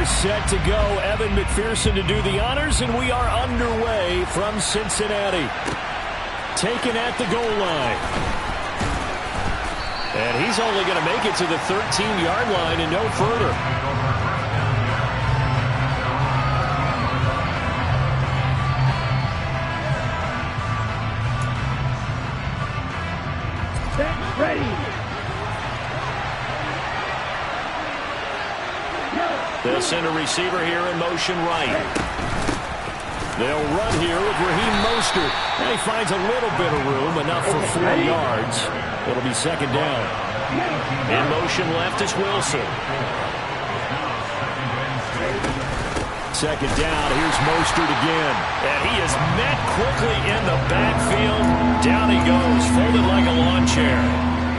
set to go. Evan McPherson to do the honors, and we are underway from Cincinnati. Taken at the goal line. And he's only going to make it to the 13-yard line and no further. Set, ready. They'll send a receiver here in motion right. They'll run here with Raheem Mostert. And he finds a little bit of room, enough for 4 yards. It'll be second down. In motion left is Wilson. Second down, here's Mostert again. And he is met quickly in the backfield. Down he goes, folded like a lawn chair.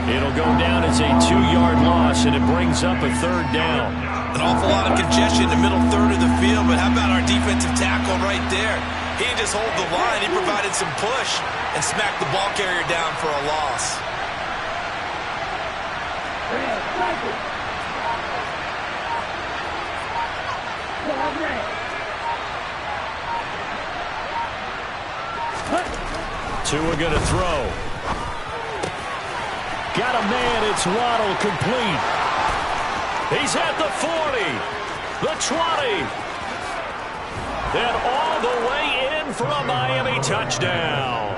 It'll go down as a 2-yard loss, and it brings up a third down. An awful lot of congestion in the middle third of the field, but how about our defensive tackle right there? He didn't just hold the line, he provided some push and smacked the ball carrier down for a loss. Tua going to throw. Got a man, it's Waddle, complete. He's at the 40, the 20, and all the way in for a Miami touchdown.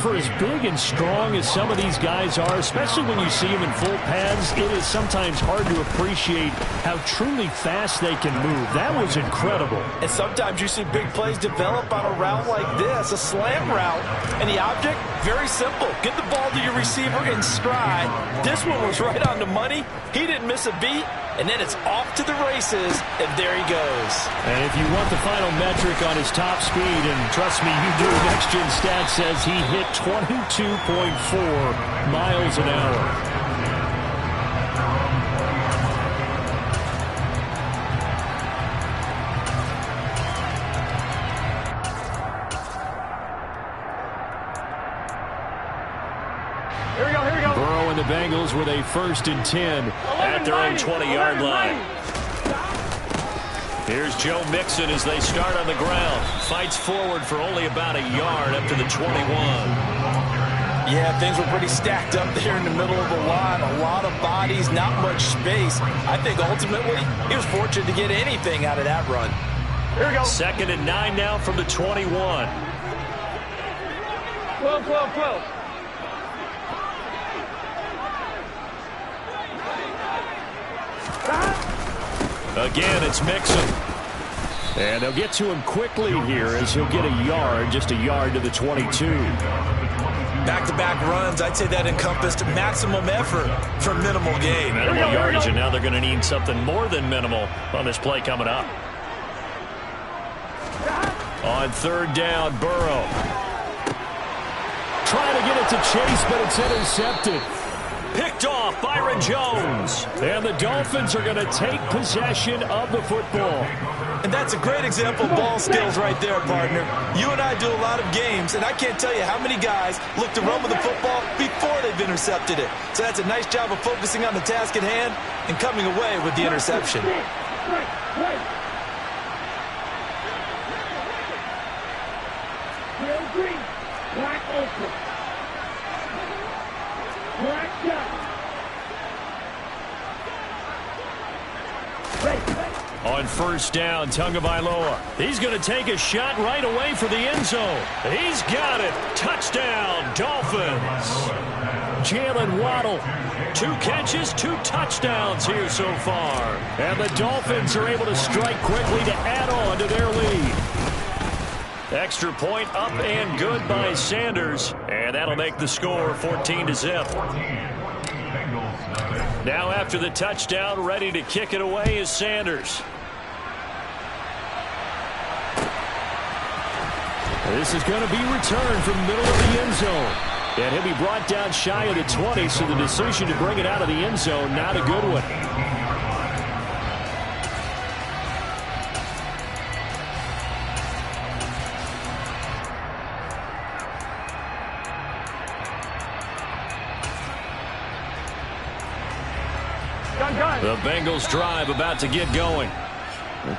For as big and strong as some of these guys are, especially when you see them in full pads, it is sometimes hard to appreciate how truly fast they can move. That was incredible. And sometimes you see big plays develop on a route like this, a slam route, and the object, very simple. Get the ball to your receiver in stride. This one was right on the money. He didn't miss a beat, and then it's off to the races, and there he goes. And if you want the final metric on his top speed, and trust me, you do, Next Gen Stats says he hit 22.4 miles an hour. Burrow and the Bengals with a 1st and 10 at their own 20-yard line. Here's Joe Mixon as they start on the ground. Fights forward for only about a yard up to the 21. Yeah, things were pretty stacked up there in the middle of the line. A lot of bodies, not much space. I think ultimately he was fortunate to get anything out of that run. Here we go. 2nd and 9 now from the 21. 12. Again, it's Mixon. And they'll get to him quickly here as he'll get a yard, just a yard to the 22. Back-to-back runs, I'd say that encompassed maximum effort for minimal gain. Minimal yardage, and now they're going to need something more than minimal on this play coming up. On 3rd down, Burrow. Trying to get it to Chase, but it's intercepted. Picked off Byron Jones. And the Dolphins are going to take possession of the football. And that's a great example of ball skills right there, partner. You and I do a lot of games, and I can't tell you how many guys look to run with the football before they've intercepted it. So that's a nice job of focusing on the task at hand and coming away with the interception. On 1st down, Tagovailoa. He's going to take a shot right away for the end zone. He's got it. Touchdown, Dolphins. Jalen Waddle. 2 catches, 2 touchdowns here so far. And the Dolphins are able to strike quickly to add on to their lead. Extra point up and good by Sanders. And that'll make the score 14-0. Now after the touchdown, ready to kick it away is Sanders. This is going to be returned from the middle of the end zone. And he'll be brought down shy of the 20, so the decision to bring it out of the end zone, not a good one. The Bengals drive about to get going.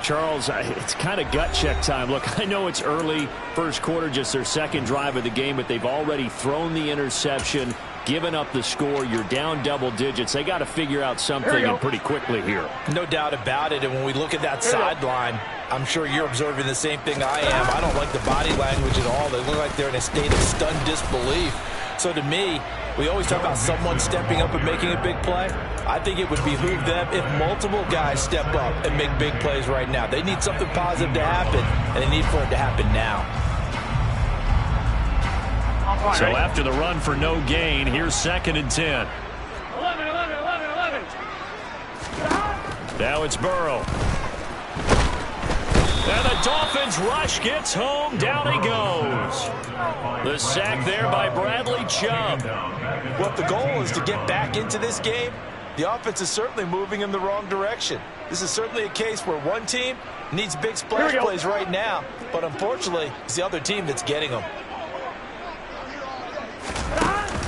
Charles, it's kind of gut check time. Look, I know it's early, first quarter, just their second drive of the game, but they've already thrown the interception, given up the score. You're down double digits. They got to figure out something and pretty quickly here. No doubt about it. And when we look at that sideline, I'm sure you're observing the same thing I am. I don't like the body language at all. They look like they're in a state of stunned disbelief. So to me, we always talk about someone stepping up and making a big play. I think it would behoove them if multiple guys step up and make big plays right now. They need something positive to happen, and they need for it to happen now. So after the run for no gain, here's 2nd and 10. 11. Now it's Burrow. And the Dolphins rush gets home. Down he goes. The sack there by Bradley Chubb. Well, if the goal is to get back into this game, the offense is certainly moving in the wrong direction. This is certainly a case where one team needs big splash plays right now, but unfortunately, it's the other team that's getting them.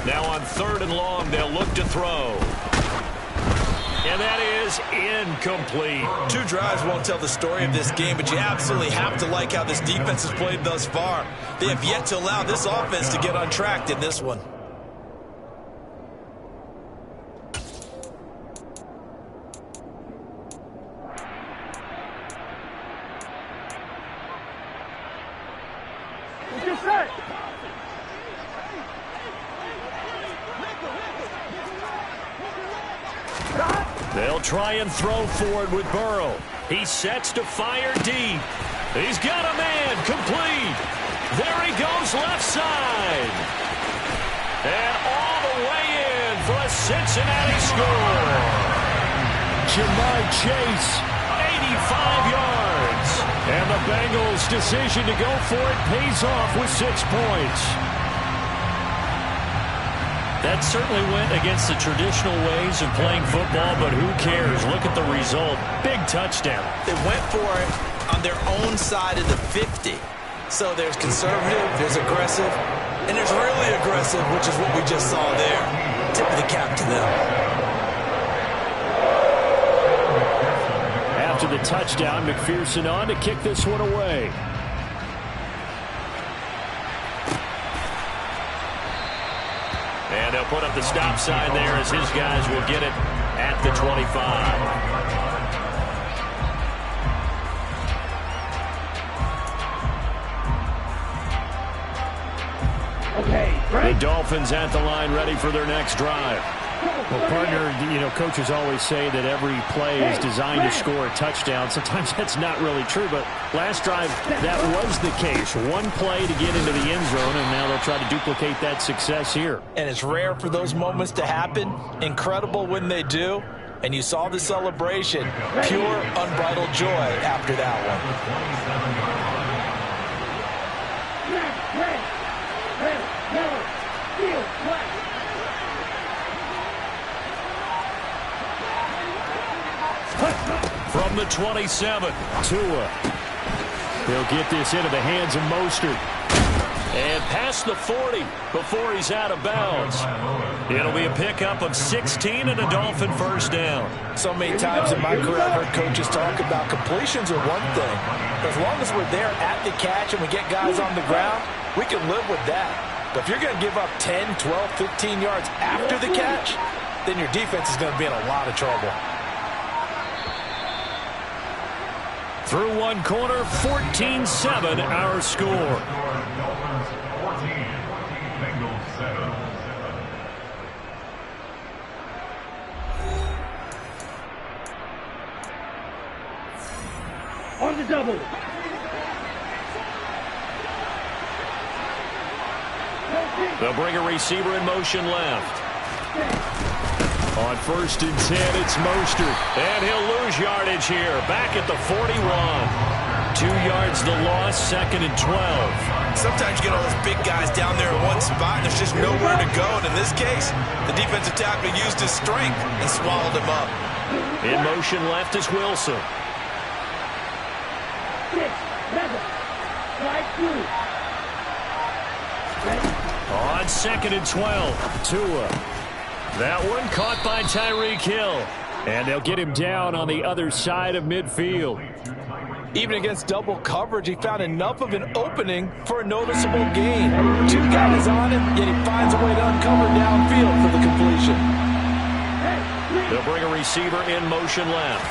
Now on 3rd and long, they'll look to throw. And that is incomplete. 2 drives won't tell the story of this game, but you absolutely have to like how this defense has played thus far. They have yet to allow this offense to get untracked in this one. They'll try and throw forward with Burrow. He sets to fire deep. He's got a man complete. There he goes left side. And all the way in for a Cincinnati score. Jamar Chase, 85 yards. And the Bengals' decision to go for it pays off with 6 points. That certainly went against the traditional ways of playing football, but who cares? Look at the result. Big touchdown. They went for it on their own side of the 50. So there's conservative, there's aggressive, and there's really aggressive, which is what we just saw there. Tip of the cap to them. After the touchdown, McPherson on to kick this one away. And they'll put up the stop sign there as his guys will get it at the 25. The Dolphins at the line ready for their next drive. Well, partner, you know, coaches always say that every play is designed to score a touchdown. Sometimes that's not really true, but last drive, that was the case. One play to get into the end zone, and now they'll try to duplicate that success here. And it's rare for those moments to happen. Incredible when they do. And you saw the celebration. Pure, unbridled joy after that one. From the 27, Tua. He'll get this into the hands of Mostert. And past the 40 before he's out of bounds. It'll be a pickup of 16 and a Dolphin first down. So many times in my career, I've heard coaches talk about completions are one thing. But as long as we're there at the catch and we get guys on the ground, we can live with that. But if you're going to give up 10, 12, 15 yards after the catch, then your defense is going to be in a lot of trouble. Through one quarter, 14-7 our score. On the double. They'll bring a receiver in motion left. On 1st and 10, it's Mostert. And he'll lose yardage here. Back at the 41. 2 yards the loss, 2nd and 12. Sometimes you get all those big guys down there in one spot, and there's just nowhere to go. And in this case, the defensive tackle used his strength and swallowed him up. In motion left is Wilson. 6, 7, slide through. On 2nd and 12, Tua. That one caught by Tyreek Hill. And they'll get him down on the other side of midfield. Even against double coverage, he found enough of an opening for a noticeable gain. Two guys on him, yet he finds a way to uncover downfield for the completion. They'll bring a receiver in motion left.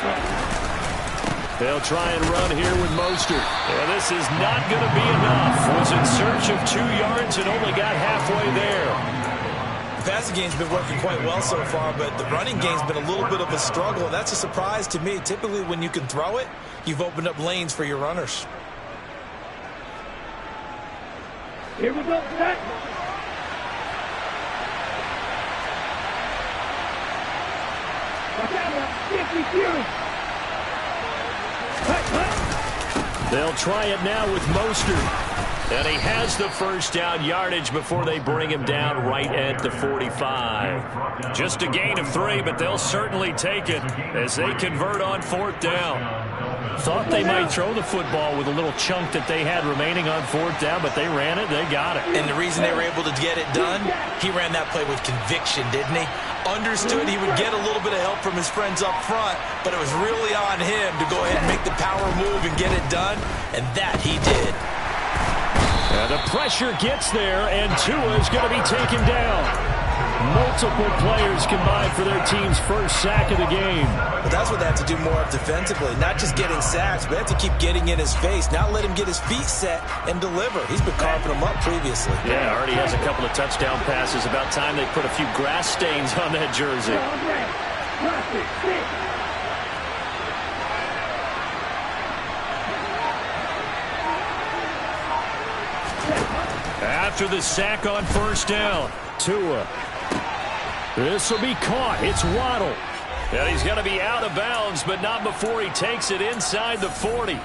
They'll try and run here with Mostert. And this is not going to be enough. Was in search of 2 yards and only got halfway there. The passing game's been working quite well so far, but the running game's been a little bit of a struggle. That's a surprise to me. Typically, when you can throw it, you've opened up lanes for your runners. Here we go, set. Watch out, 50 Phillie. They'll try it now with Mostert. And he has the first down yardage before they bring him down right at the 45. Just a gain of 3, but they'll certainly take it as they convert on 4th down. Thought they might throw the football with a little chunk that they had remaining on 4th down, but they ran it, they got it. And the reason they were able to get it done, he ran that play with conviction, didn't he? Understood he would get a little bit of help from his friends up front, but it was really on him to go ahead and make the power move and get it done, and that he did. And the pressure gets there, and Tua is going to be taken down. Multiple players combined for their team's first sack of the game. But that's what they have to do more of defensively. Not just getting sacks, but they have to keep getting in his face. Not let him get his feet set and deliver. He's been carving them up previously. Yeah, already has a couple of touchdown passes. About time they put a few grass stains on that jersey. After the sack on 1st down, Tua. This will be caught. It's Waddle. And he's going to be out of bounds, but not before he takes it inside the 40.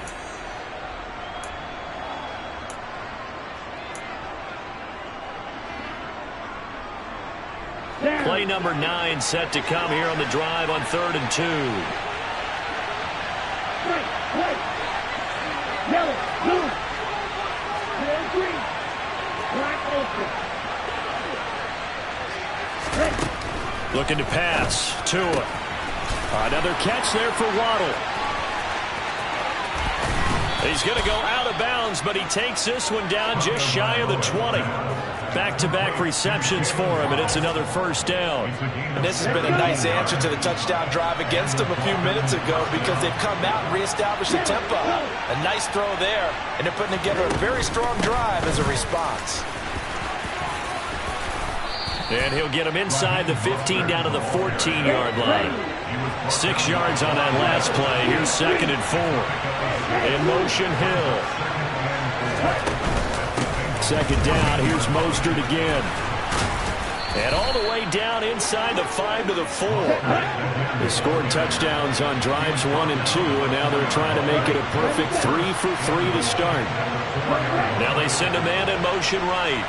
Play number 9 set to come here on the drive on 3rd and 2. Yellow, blue, red, green, black, open. Looking to pass. Tua. Another catch there for Waddle. He's going to go out of bounds, but he takes this one down just shy of the 20. Back-to-back receptions for him, and it's another 1st down. And this has been a nice answer to the touchdown drive against them a few minutes ago because they've come out and reestablished the tempo. A nice throw there, and they're putting together a very strong drive as a response. And he'll get him inside the 15 down to the 14-yard line. 6 yards on that last play. Here's 2nd and 4. In motion, Hill. 2nd down. Here's Mostert again. And all the way down inside the 5 to the 4. They scored touchdowns on drives 1 and 2, and now they're trying to make it a perfect 3 for 3 to start. Now they send a man in motion right.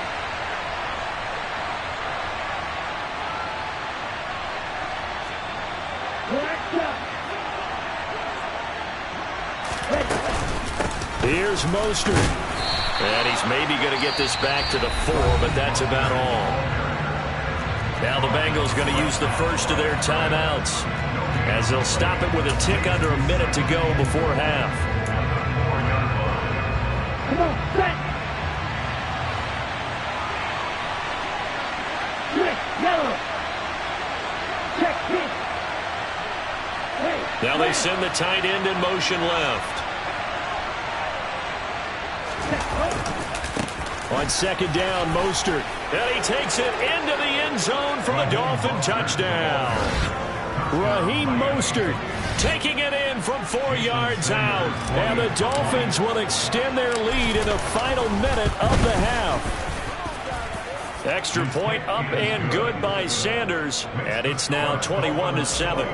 Here's Mostert. And he's maybe going to get this back to the 4, but that's about all. Now the Bengals going to use the first of their timeouts as they'll stop it with a tick under a minute to go before half. Come on, set. Yellow. Check hit. Now they send the tight end in motion left. On 2nd down, Mostert. And he takes it into the end zone for a Dolphin touchdown. Raheem Mostert taking it in from 4 yards out. And the Dolphins will extend their lead in the final minute of the half. Extra point up and good by Sanders. And it's now 21-7.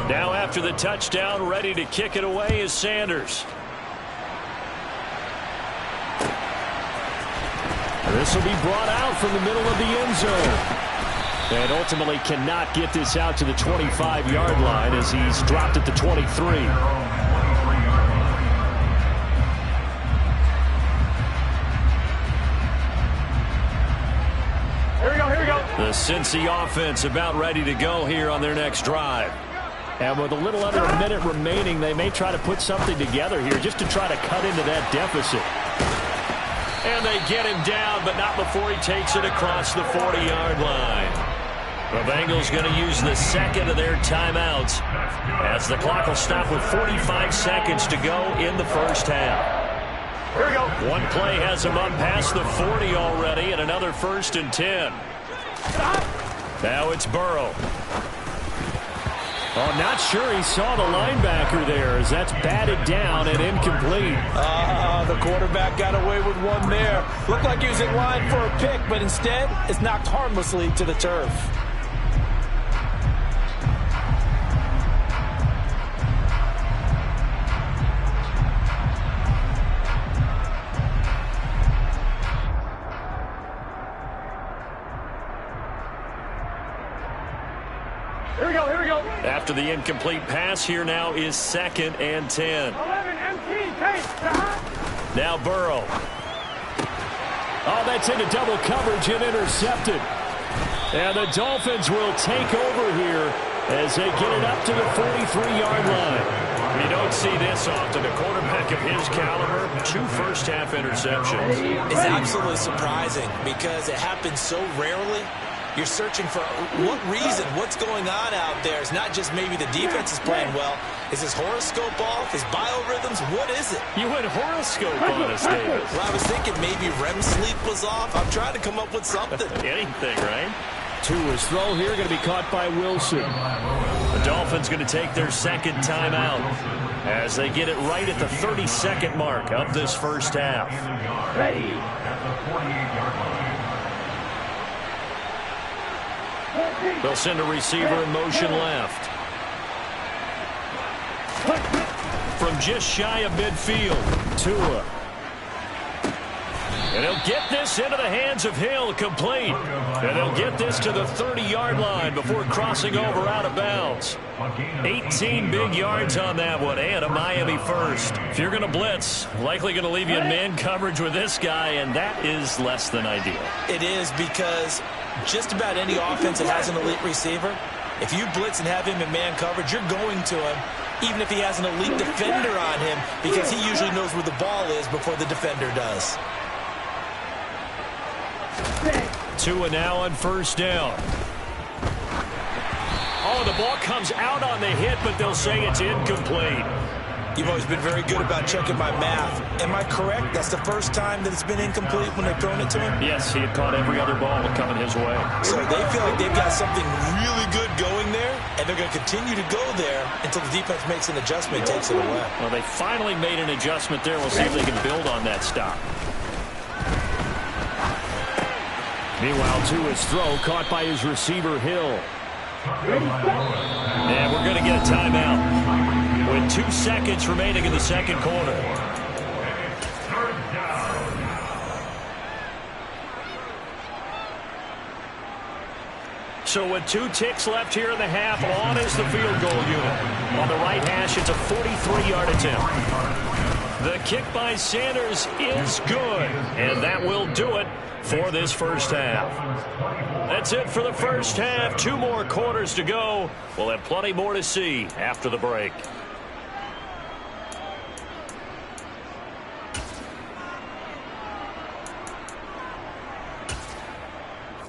Now after the touchdown, ready to kick it away is Sanders. This will be brought out from the middle of the end zone. And ultimately cannot get this out to the 25-yard line as he's dropped at the 23. Here we go, here we go. The Cincy offense about ready to go here on their next drive. And with a little under a minute remaining, they may try to put something together here just to try to cut into that deficit. And they get him down, but not before he takes it across the 40-yard line. The Bengals going to use the second of their timeouts as the clock will stop with 45 seconds to go in the first half. Here we go. One play has him up past the 40 already, and another 1st and 10. Now it's Burrow. Oh, not sure he saw the linebacker there as that's batted down and incomplete. The quarterback got away with one there. Looked like he was in line for a pick, but instead it's knocked harmlessly to the turf. Here we go, here we go. After the incomplete pass, here now is 2nd and 10. 11 empty, take. Now Burrow. Oh, that's into double coverage and intercepted. And the Dolphins will take over here as they get it up to the 43-yard line. You don't see this often. A quarterback of his caliber, 2 first-half interceptions. It's absolutely surprising because it happens so rarely. You're searching for what reason, what's going on out there. It's not just maybe the defense is playing well. Is his horoscope off? His biorhythms? What is it? You went horoscope on us, Davis. Well, I was thinking maybe REM sleep was off. I'm trying to come up with something. Anything, right? Tua's throw here going to be caught by Wilson. The Dolphins going to take their second timeout as they get it right at the 32nd mark of this first half. Ready. They'll send a receiver in motion left. From just shy of midfield, Tua. And he'll get this into the hands of Hill, complete. And he'll get this to the 30-yard line before crossing over out of bounds. 18 big yards on that one, and a Miami first. If you're going to blitz, likely going to leave you in man coverage with this guy, and that is less than ideal. It is because just about any offense that has an elite receiver, if you blitz and have him in man coverage, you're going to him, even if he has an elite defender on him, because he usually knows where the ball is before the defender does. Tua now on first down. Oh, the ball comes out on the hit, but they'll say it's incomplete. You've always been very good about checking my math. Am I correct? That's the first time that it's been incomplete when they've thrown it to him? Yes, he had caught every other ball coming his way. So they feel like they've got something really good going there, and they're going to continue to go there until the defense makes an adjustment and takes it away. Well, they finally made an adjustment there. We'll see if they can build on that stop. Meanwhile, Tua's throw caught by his receiver, Hill. And we're going to get a timeout with 2 seconds remaining in the second quarter. So with 2 ticks left here in the half, on is the field goal unit. On the right hash, it's a 43-yard attempt. The kick by Sanders is good, and that will do it for this first half. That's it for the first half. 2 more quarters to go. We'll have plenty more to see after the break.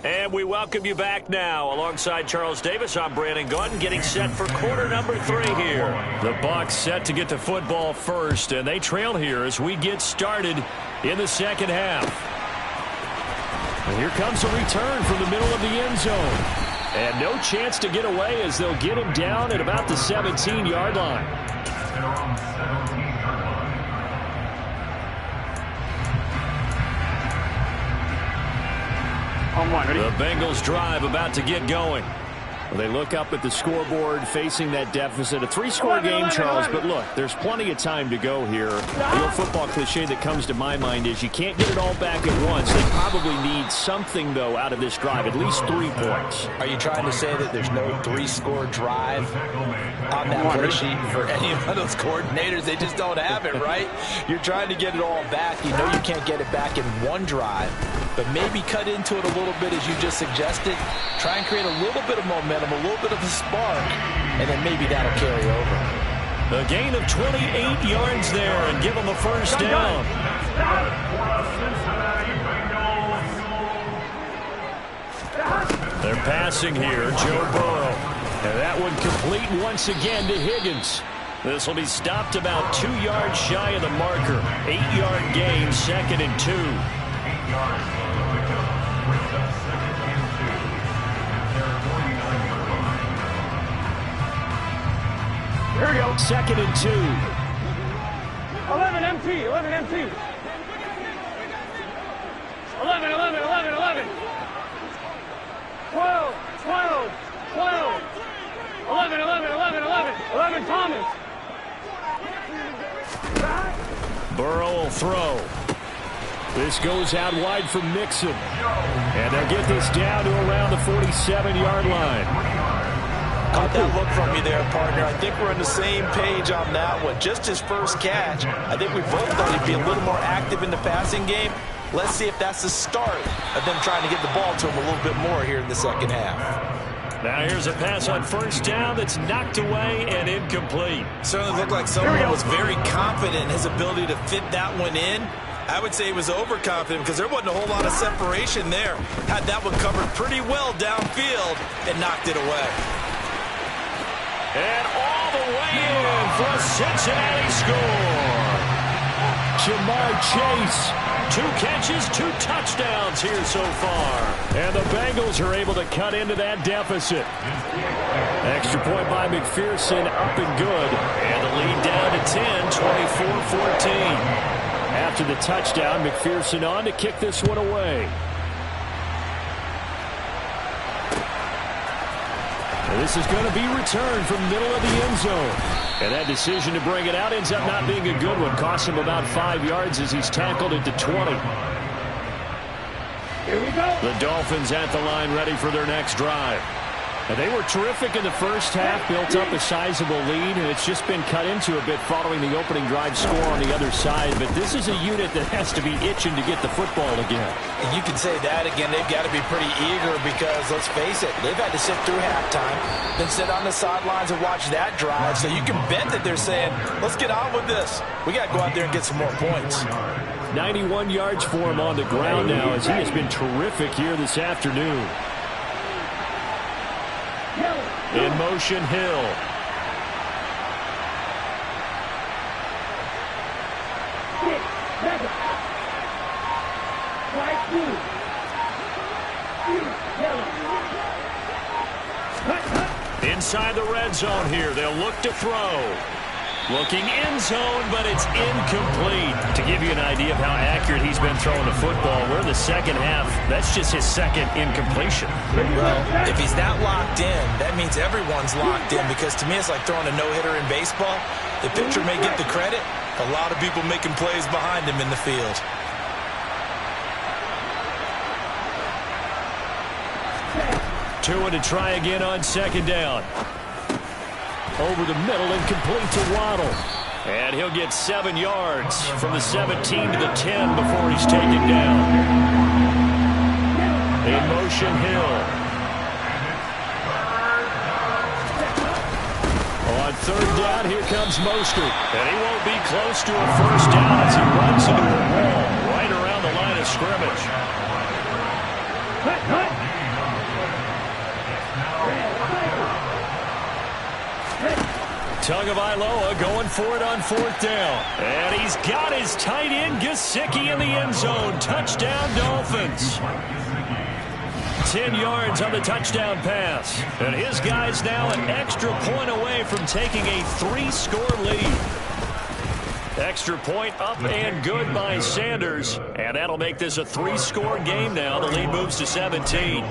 And we welcome you back now. Alongside Charles Davis, I'm Brandon Gordon, getting set for quarter number 3 here. The Bucs set to get the football first, and they trail here as we get started in the second half. And here comes a return from the middle of the end zone. And no chance to get away as they'll get him down at about the 17-yard line. The Bengals drive about to get going. Well, they look up at the scoreboard facing that deficit. A 3-score game, Charles, but look, there's plenty of time to go here. The old football cliche that comes to my mind is you can't get it all back at once. They probably need something, though, out of this drive, at least 3 points. Are you trying to say that there's no 3-score drive on that play sheet for any of those coordinators? They just don't have it, right? You're trying to get it all back. You know you can't get it back in one drive. but maybe cut into it a little bit as you just suggested. Try and create a little bit of momentum, a little bit of a spark, and then maybe that'll carry over. A gain of 28 yards there and give them a first down. They're passing here, Joe Burrow. And that one complete once again to Higgins. This will be stopped about 2 yards shy of the marker. 8-yard gain, 2nd and 2. Here we go. 2nd and 2. 11 empty. 11 empty. 11, 11, 11, 11. 12, 12, 12. 11, 11, 11, 11. 11 Thomas. Burrow will throw. This goes out wide from Mixon. And they'll get this down to around the 47-yard line. Caught that look from you there, partner. I think we're on the same page on that one. Just his first catch. I think we both thought he'd be a little more active in the passing game. Let's see if that's the start of them trying to get the ball to him a little bit more here in the second half. Now here's a pass on first down that's knocked away and incomplete. Certainly looked like someone was very confident in his ability to fit that one in. I would say he was overconfident because there wasn't a whole lot of separation there. Had that one covered pretty well downfield and knocked it away. And all the way in for a Cincinnati score. Jamar Chase, 2 catches, 2 touchdowns here so far. And the Bengals are able to cut into that deficit. Extra point by McPherson, up and good. And the lead down to 10, 24-14. After the touchdown, McPherson on to kick this one away. And this is going to be returned from the middle of the end zone. And that decision to bring it out ends up not being a good one. Cost him about 5 yards as he's tackled it to 20. Here we go. The Dolphins at the line ready for their next drive. And they were terrific in the first half, built up a sizable lead, and it's just been cut into a bit following the opening drive score on the other side. But this is a unit that has to be itching to get the football again. And you can say that again. They've got to be pretty eager because, let's face it, they've had to sit through halftime, then sit on the sidelines and watch that drive. So you can bet that they're saying, let's get on with this. We got to go out there and get some more points. 91 yards for him on the ground now as he has been terrific here this afternoon. In motion, Hill. Inside the red zone here. They'll look to throw. Looking end zone, but it's incomplete. To give you an idea of how accurate he's been throwing the football, we're in the second half. That's just his second incompletion. Well, if he's that locked in, that means everyone's locked in because to me it's like throwing a no-hitter in baseball. The pitcher may get the credit. A lot of people making plays behind him in the field. Tua to try again on second down. Over the middle and complete to Waddle. And he'll get 7 yards from the 17 to the 10 before he's taken down. In motion, Hill. On third down, here comes Mostert. And he won't be close to a first down as he runs into a wall right around the line of scrimmage. Tagovailoa going for it on fourth down. And he's got his tight end Gesicki in the end zone. Touchdown, Dolphins. 10 yards on the touchdown pass. And his guy's now an extra point away from taking a 3-score lead. Extra point up and good by Sanders. And that'll make this a 3-score game now. The lead moves to 17.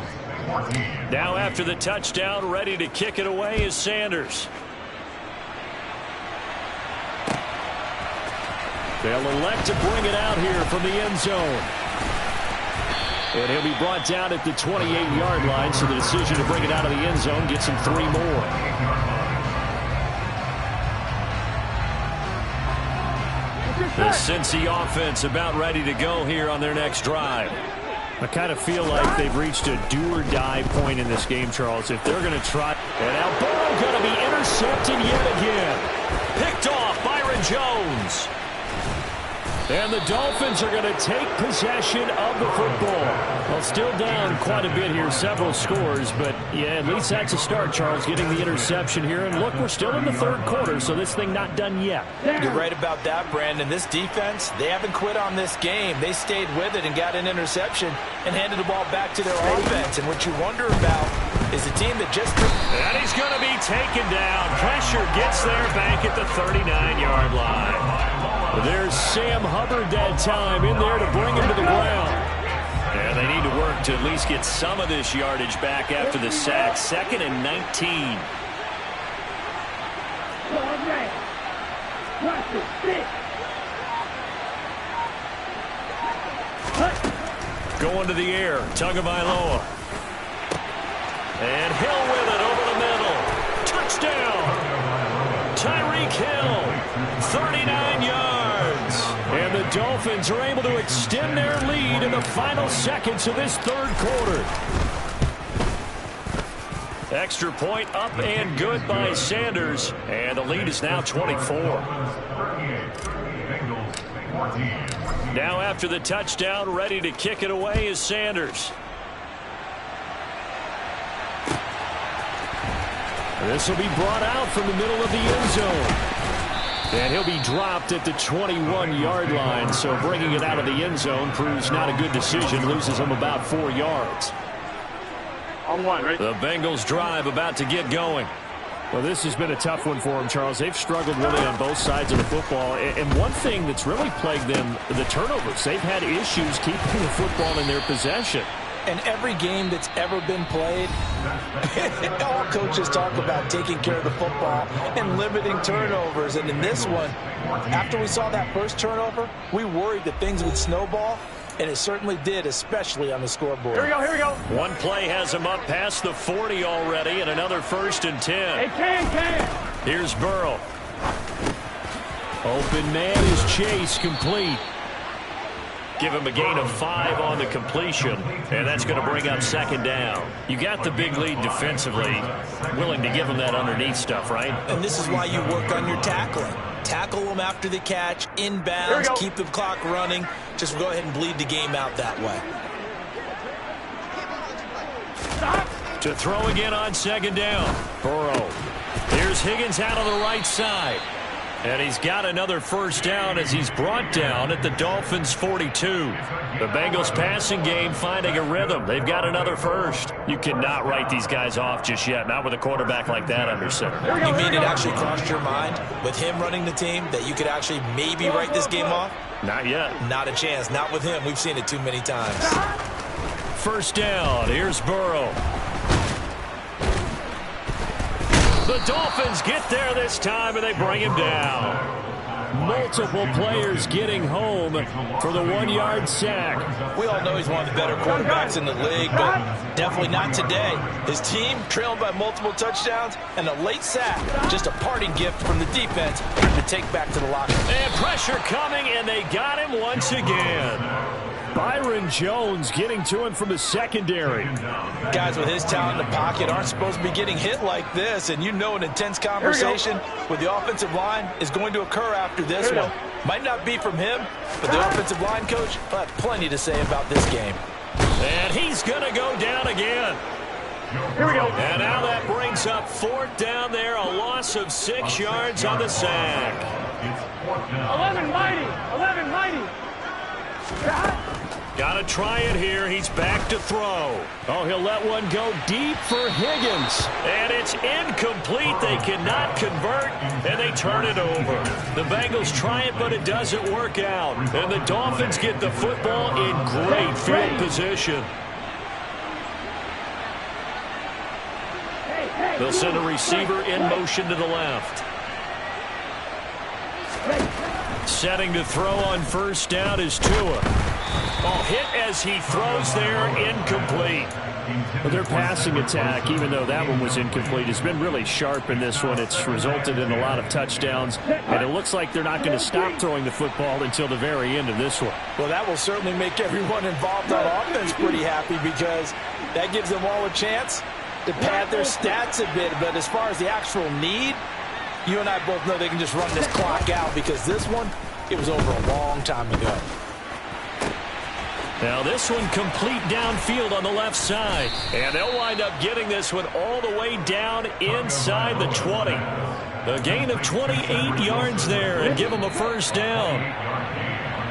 Now after the touchdown, ready to kick it away is Sanders. They'll elect to bring it out here from the end zone. And he'll be brought down at the 28-yard line, so the decision to bring it out of the end zone gets him 3 more. The Cincy offense about ready to go here on their next drive. I kind of feel like they've reached a do-or-die point in this game, Charles. If they're going to try... And now Burrow going to be intercepted yet again. Picked off Byron Jones. And the Dolphins are going to take possession of the football. Well, still down quite a bit here, several scores, but yeah, at least that's a start, Charles, getting the interception here. And look, we're still in the third quarter, so this thing not done yet. You're right about that, Brandon. This defense, they haven't quit on this game. They stayed with it and got an interception and handed the ball back to their offense. And what you wonder about is a team that just... And he's going to be taken down. Pressure gets there back at the 39-yard line. There's Sam Hubbard that time in there to bring him to the ground. And they need to work to at least get some of this yardage back after the sack. 2nd and 19. Going to the air. Tagovailoa. And Hill with it over the middle. Touchdown. Tyreek Hill. 39 yards. And the Dolphins are able to extend their lead in the final seconds of this third quarter. Extra point up and good by Sanders. And the lead is now 24. Now after the touchdown, ready to kick it away is Sanders. This will be brought out from the middle of the end zone. And he'll be dropped at the 21-yard line, so bringing it out of the end zone proves not a good decision, loses him about 4 yards. On one, right? The Bengals drive about to get going. Well, this has been a tough one for them, Charles. They've struggled really on both sides of the football. And one thing that's really plagued them, the turnovers. They've had issues keeping the football in their possession. And every game that's ever been played, all coaches talk about taking care of the football and limiting turnovers. And in this one, after we saw that first turnover, we worried that things would snowball, and it certainly did, especially on the scoreboard. Here we go, here we go. One play has him up past the 40 already, and another 1st and 10. Hey, Can. Here's Burrow. Open man is Chase, complete. Give him a gain of 5 on the completion, and that's going to bring up 2nd down. You got the big lead defensively, willing to give him that underneath stuff, right? And this is why you work on your tackling. Tackle them after the catch, inbounds, keep the clock running. Just go ahead and bleed the game out that way. Stop. To throw again on 2nd down. Burrow. Here's Higgins out on the right side. And he's got another 1st down as he's brought down at the Dolphins' 42. The Bengals passing game finding a rhythm. They've got another 1st. You cannot write these guys off just yet, not with a quarterback like that under center. You mean it actually crossed your mind with him running the team that you could actually maybe write this game off? Not yet. Not a chance. Not with him. We've seen it too many times. 1st down. Here's Burrow. The Dolphins get there this time, and they bring him down. Multiple players getting home for the 1-yard sack. We all know he's one of the better quarterbacks in the league, but definitely not today. His team trailing by multiple touchdowns and a late sack. Just a parting gift from the defense to take back to the locker room. And pressure coming, and they got him once again. Byron Jones getting to him from the secondary. Guys with his talent in the pocket aren't supposed to be getting hit like this, and you know an intense conversation with the offensive line is going to occur after this one. Might not be from him, but the offensive line coach will have plenty to say about this game. And he's going to go down again. Here we go. And now that brings up 4th down there, a loss of 6 yards on the sack. 11 mighty. 11 mighty. Got to try it here. He's back to throw. Oh, he'll let one go deep for Higgins. And it's incomplete. They cannot convert, and they turn it over. The Bengals try it, but it doesn't work out. And the Dolphins get the football in great field position. They'll send a receiver in motion to the left. Setting to throw on 1st down is Tua. Oh, hit as he throws there, incomplete. Well, their passing attack, even though that one was incomplete, has been really sharp in this one. It's resulted in a lot of touchdowns, and it looks like they're not going to stop throwing the football until the very end of this one. Well, that will certainly make everyone involved on offense pretty happy, because that gives them all a chance to pad their stats a bit. But as far as the actual need, you and I both know they can just run this clock out, because this one, it was over a long time ago. Now this one complete downfield on the left side. And they'll wind up getting this one all the way down inside the 20. A gain of 28 yards there and give them a first down.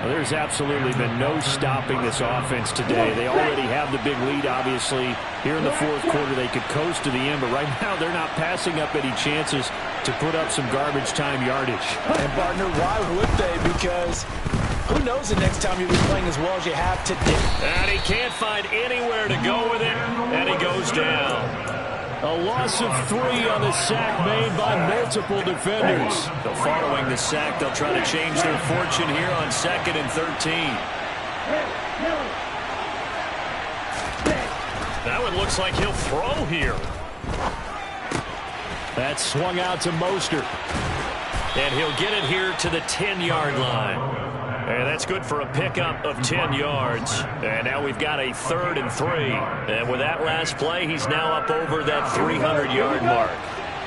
Well, there's absolutely been no stopping this offense today. They already have the big lead, obviously. Here in the fourth quarter, they could coast to the end, but right now they're not passing up any chances to put up some garbage time yardage. And, partner, why would they? Because who knows the next time you'll be playing as well as you have today. And he can't find anywhere to go with it, and he goes down. A loss of 3 on the sack made by multiple defenders. So following the sack, they'll try to change their fortune here on 2nd and 13. That one looks like he'll throw here. That swung out to Mostert. And he'll get it here to the 10-yard line. And that's good for a pickup of 10 yards. And now we've got a 3rd and 3. And with that last play, he's now up over that 300-yard mark.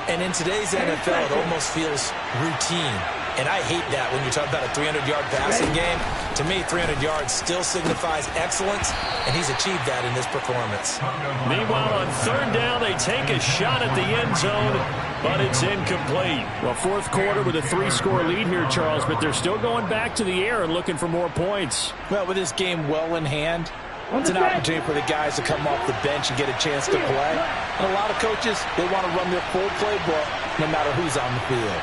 And in today's NFL, it almost feels routine. And I hate that when you talk about a 300-yard passing game. To me, 300 yards still signifies excellence, and he's achieved that in this performance. Meanwhile, on 3rd down, they take a shot at the end zone, but it's incomplete. Well, fourth quarter with a 3-score lead here, Charles, but they're still going back to the air and looking for more points. Well, with this game well in hand, it's an opportunity for the guys to come off the bench and get a chance to play. And a lot of coaches, they want to run their full playbook no matter who's on the field.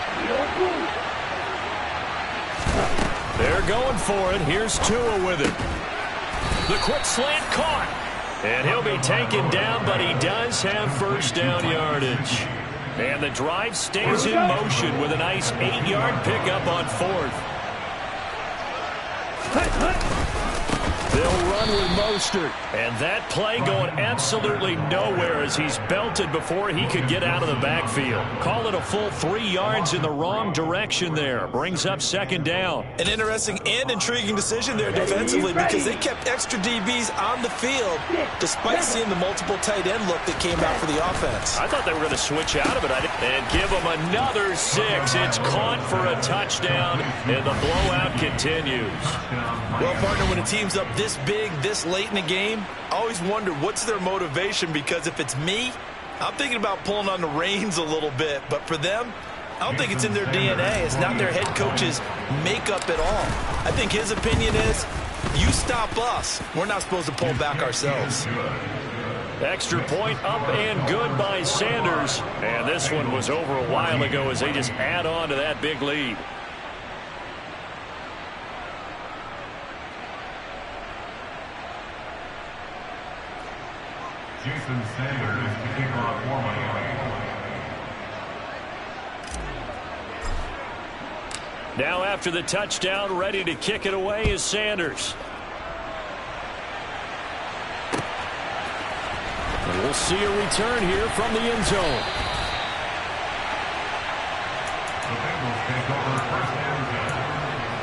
They're going for it. Here's Tua with it. The quick slant caught. And he'll be taken down, but he does have first down yardage. And the drive stays in motion with a nice 8-yard pickup on 4th. They'll run with Mostert. And that play going absolutely nowhere as he's belted before he could get out of the backfield. Call it a full 3 yards in the wrong direction there. Brings up 2nd down. An interesting and intriguing decision there defensively, because they kept extra DBs on the field despite seeing the multiple tight end look that came out for the offense. I thought they were going to switch out of it. And give them another 6. It's caught for a touchdown, and the blowout continues. Well, partner, when a team's up this big, this late in the game, I always wonder what's their motivation, because if it's me, I'm thinking about pulling on the reins a little bit. But for them, I don't think it's in their DNA. It's not their head coach's makeup at all. I think his opinion is, you stop us, we're not supposed to pull back ourselves. Extra point up and good by Sanders. And this one was over a while ago as they just add on to that big lead. Jason Sanders to kick off for Miami. Now after the touchdown, ready to kick it away is Sanders. And we'll see a return here from the end zone. The Bengals take over first and 10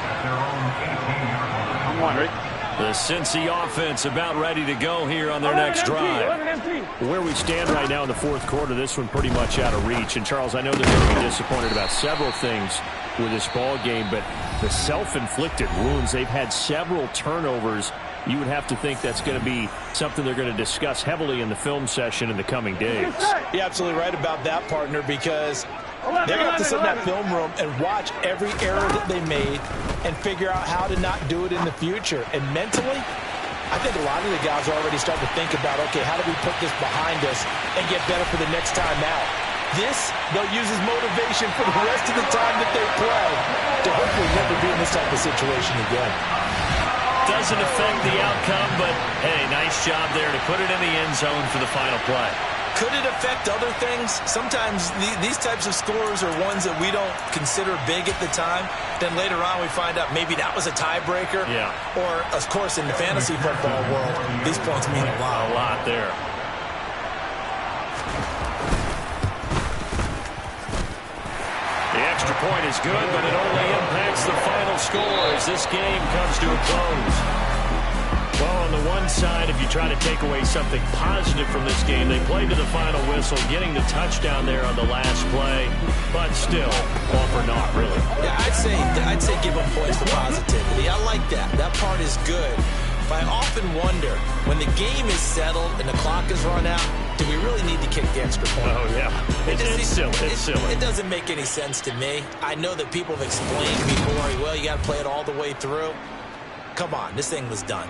at their own 18-yard line. I'm Rick. The Cincy offense about ready to go here on their next drive. Where we stand right now in the fourth quarter, this one pretty much out of reach. And, Charles, I know they're going to be disappointed about several things with this ball game, but the self-inflicted wounds, they've had several turnovers. You would have to think that's going to be something they're going to discuss heavily in the film session in the coming days. You're absolutely right about that, partner, because they're going to have to sit in that film room and watch every error that they made and figure out how to not do it in the future. And mentally, I think a lot of the guys are already starting to think about, okay, how do we put this behind us and get better for the next time out? This, they'll use as motivation for the rest of the time that they play to hopefully never be in this type of situation again. Doesn't affect the outcome, but, hey, nice job there to put it in the end zone for the final play. Could it affect other things? Sometimes these types of scores are ones that we don't consider big at the time. Then later on we find out maybe that was a tiebreaker. Yeah. Or, of course, in the fantasy football world, these points mean a lot. A lot there. point is good, but it only impacts the final score as this game comes to a close. Well, on the one side, if you try to take away something positive from this game, they played to the final whistle, getting the touchdown there on the last play, but still, all for naught, really. Yeah, I'd say give them points for positivity. I like that. That part is good. But I often wonder, when the game is settled and the clock is run out, do we really need to kick the extra point? Oh, yeah. It's silly. It's silly. It doesn't make any sense to me. I know that people have explained before, well, you got to play it all the way through. Come on, this thing was done.